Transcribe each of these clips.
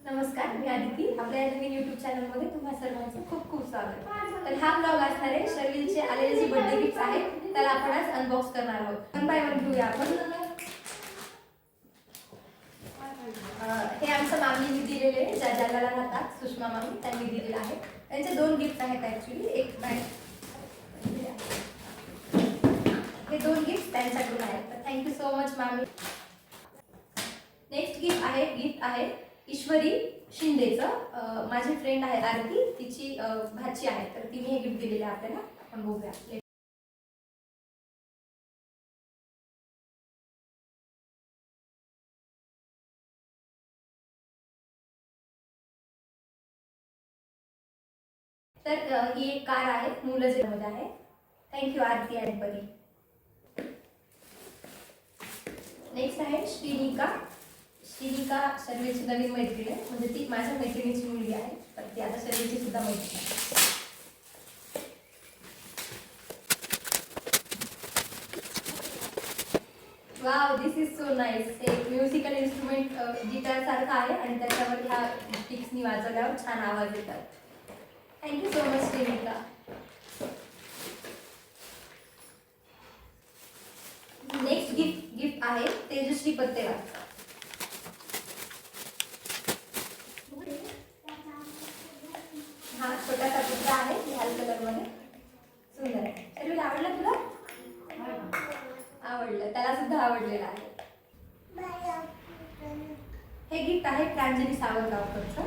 नमस्कार, मी आदिती. आपल्या या नवीन YouTube चॅनलमध्ये तुम्हा सर्वांचं खूप खूप स्वागत. तर हा ब्लॉग असणार आहे शर्विलचे आलेले जे बर्थडे गिफ्ट्स आहेत त्याला आपण आज अनबॉक्स करणार आहोत. वन बाय वन घेऊया आपण. हे आमच्या मामींनी दिलेले, ज्या जगाला राहतात सुषमा मामी, त्यांनी दिलेले आहे. त्यांचे दोन गिफ्ट आहेत ॲक्च्युली. एक बॅग, हे दोन गिफ्ट त्यांच्याकडून आहेत. तर थँक्यू सो मच मामी. नेक्स्ट गिफ्ट आहे ईश्वरी शिंदेचं. माझी फ्रेंड आहे आरती, तिची भाची आहे, तर तिने हे गिफ्ट दिलेले आपल्याला. आपण बघूया. तर ही एक कार आहे, मुलं मध्ये आहे. थँक्यू आरती आणि परी. नेक्स्ट आहे श्रीनिका शर्विलची नवीन मैत्रीण आहे, म्हणजे ती माझ्या मैत्रिणीची मुलगी आहे, तर ती आता शर्विलची सुद्धा मैत्रीण आहे. Wow, this is so nice. एक म्युझिकल इन्स्ट्रुमेंट गिटार सारखं आहे आणि त्याच्यावर ह्या स्टिक्सनी वाजवल्यावर छान आवाज येतात. Thank you so much Shrinika. Next gift आहे तेजश्री पत्तेवार. हा छोटासा कुत्रा आहे, लाल कलर मध्ये, सुंदर आहे. शर्विल, आवडलं तुला? आवडलं, त्याला सुद्धा आवडलेलं आहे. हे गिफ्ट आहे प्रांजली सावंतगावकरचं.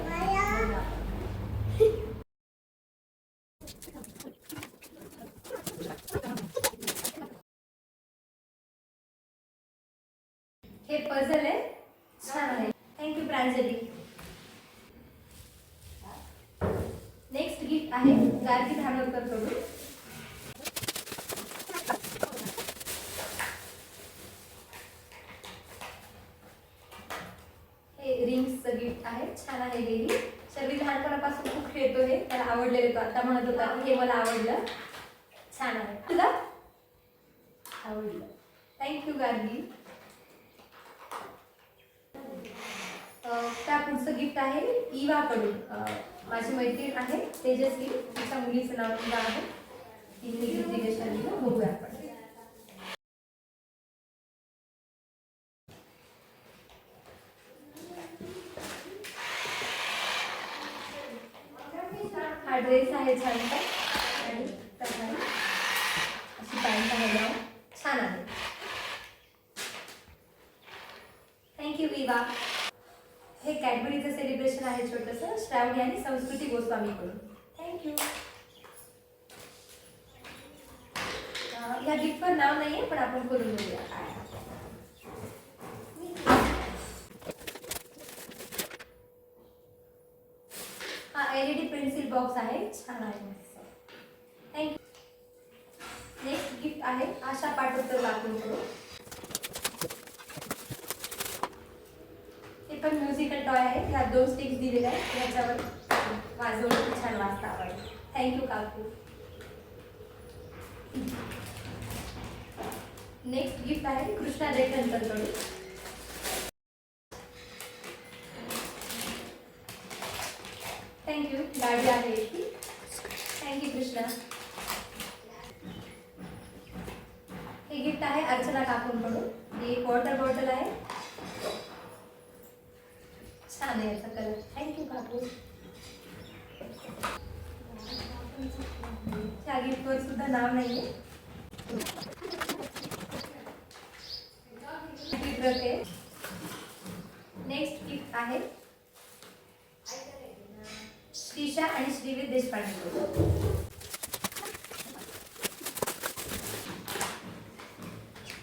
हे पझल आहे, छान आहे. थँक्यू प्रांजली. नेक्स्ट गिफ्ट आहे गार्गी धानोरकर कडून. हे रिंग्सचं गिफ्ट आहे, छान आहे. हे शर्विल लहानपणापासून खूप खेळतो, हे त्याला आवडलेलं. तो आता म्हणत होता हे मला आवडलं. छान आहे. तुला आवडलं? थँक्यू गार्गी. त्या पुढचं गिफ्ट आहे इवा कडून. माझी मैत्रीण आहे तेजस्वी, तिच्या मुलीचं नाव इवा आहे. तिने गिफ्ट दिले शर्विलला. बघूया आपण. हा ड्रेस आहे छान आणि अशी पॅन्ट आहे, छान आहे. थँक्यू इवा. हे कॅडबरीचं सेलिब्रेशन आहे छोटंसं, श्रावणी आणि संस्कृती गोस्वामीकडून. थँक्यू. या गिफ्टवर नाव नाहीये, पण आपण करून बघूया काय. हा LED पेन्सिल बॉक्स आहे, छान आहे. थँक्यू. नेक्स्ट गिफ्ट आहे आशा पाटोतर लाकूडकडून. हे पण म्युझिकल टॉय आहे. यात दोन स्टिक्स दिलेल्या आहेत, याच्यावर वाजवलं की छान वाजता आवडेल. थँक्यू काकू. नेक्स्ट गिफ्ट आहे कृष्णा देशंतरकडून. थँक्यू. गाडी आहे ती. थँक्यू कृष्णा. हे गिफ्ट आहे अर्चना काकूंकडून. ही एक वॉटर बॉटल आहे, छान आहे याचा कलर. थँक्यू काकू. त्या गिफ्टवर सुद्धा नाव नाहीये. नेक्स्ट गिफ्ट आहे श्रीशा आणि श्रीवीर देशपांडे.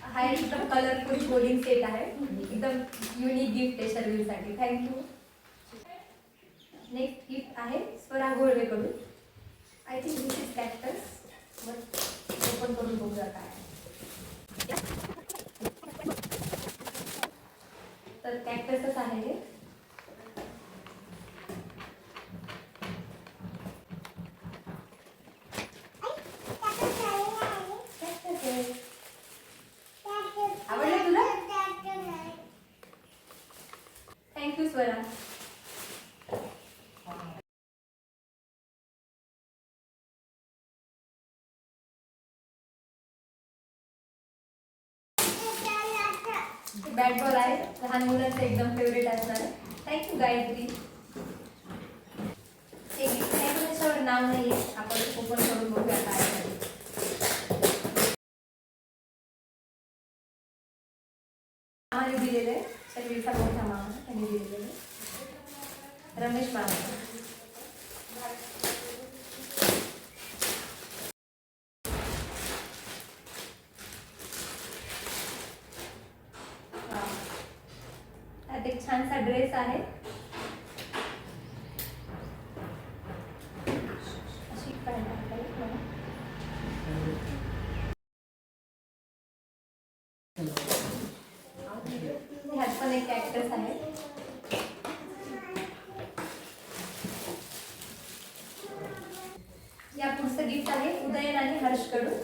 हा एकदम कलरफुल बोलिंग सेट आहे, एकदम युनिक गिफ्ट आहे शर्विलसाठी. थँक्यू. नेक्स्ट गिफ्ट आहे स्वरा गोळवेकडून. I think this is cactus. Open करून बघूया काय. तर कॅक्टसच आहे हे. आवडलं तुला? थँक्यू स्वरा. बॅट बॉल आहे, लहान मुलांचं एकदम फेवरेट असणार आहे. थँक्यू गायत्री. हे गिफ्ट आहे त्याच्यावर नाव नाही आहे, आपण ओपन करून बघूया काय आहे. मामाने दिलेलं आहे, शर्वीचा मोठा मामा त्यांनी दिलेलं आहे, रमेश मामा. त्यात एक छानसा ड्रेस आहे, अशी पॅन्ट आहे. ह्यात पण एक कॅक्टस आहे. या पुढचं गिफ्ट आहे उदयन आणि हर्ष कडून.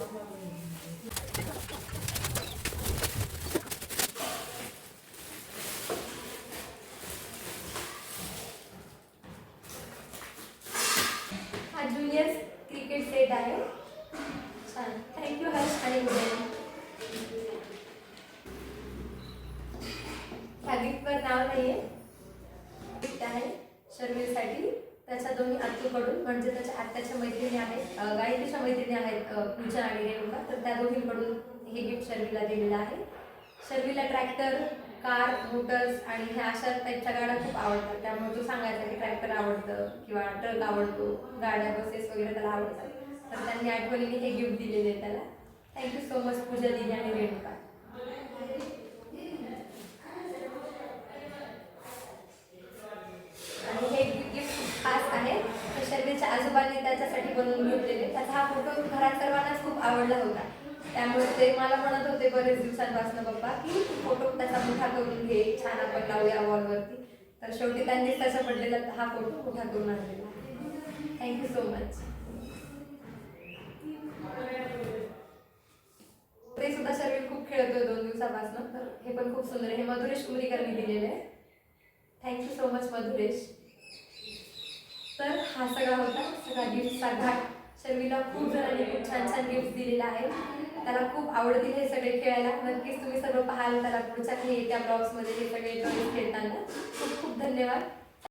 हा ज्युनियर क्रिकेट सेट आहे, छान. थँक्यू हर्ष आणि उदयन. ह्या गिफ्टवर नाव नाहीये, गिफ्ट आहे शर्वीसाठी त्याच्या दोन्ही आत्तूकडून, म्हणजे त्याच्या आत्याच्या मैत्रिणी आहेत, गायत्रीच्या मैत्रिणी आहेत पूजा आणि रेणुका, तर त्या दोघींकडून हे गिफ्ट शर्वीला दिलेलं आहे. शर्वीला ट्रॅक्टर, कार, मोटर्स आणि ह्या अशा टाईपच्या गाड्या खूप आवडतात, त्यामुळे तो सांगायचा की ट्रॅक्टर आवडतं किंवा ट्रक आवडतो, गाड्या बसेस वगैरे त्याला आवडतात, तर त्यांनी आठवणीने हे गिफ्ट दिलेले आहे त्याला. थँक्यू सो मच पूजा दिदी आणि रेणुका. आणि हे गिफ्ट खूप खास आहे, शर्वीच्या आजोबांनी त्याच्यासाठी बनवून घेतलेले. त्याचा हा फोटो घरात सर्वांनाच खूप आवडला होता, त्यामुळे ते मला म्हणत होते बरेच दिवसांपासून पप्पा की फोटो त्याचा मोठा करून घे, छान आपण लावूया वॉलवरती. तर शेवटी त्यांनीच त्याच्या बड्डेला हा फोटो मोठा करून आणलेला. Thank you so much. ते सुद्धा शर्वी खूप खेळतोय 2 दिवसापासून, तर हे पण खूप सुंदर आहे. हे मधुरेश कुमरीकरनी दिलेले आहे. Thank you so much Madhuresh. तर हा सगळा होता सगळा गिफ्टचा घाट. शर्वीला खूप जणांनी खूप छान छान गिफ्ट दिलेला आहे, त्याला खूप आवडतील हे सगळे खेळायला. नक्कीच तुम्ही सर्व पाहाल त्याला पुढच्या येत्या ब्लॉग्समध्ये हे सगळे टॉयज खेळताना. खूप खूप धन्यवाद.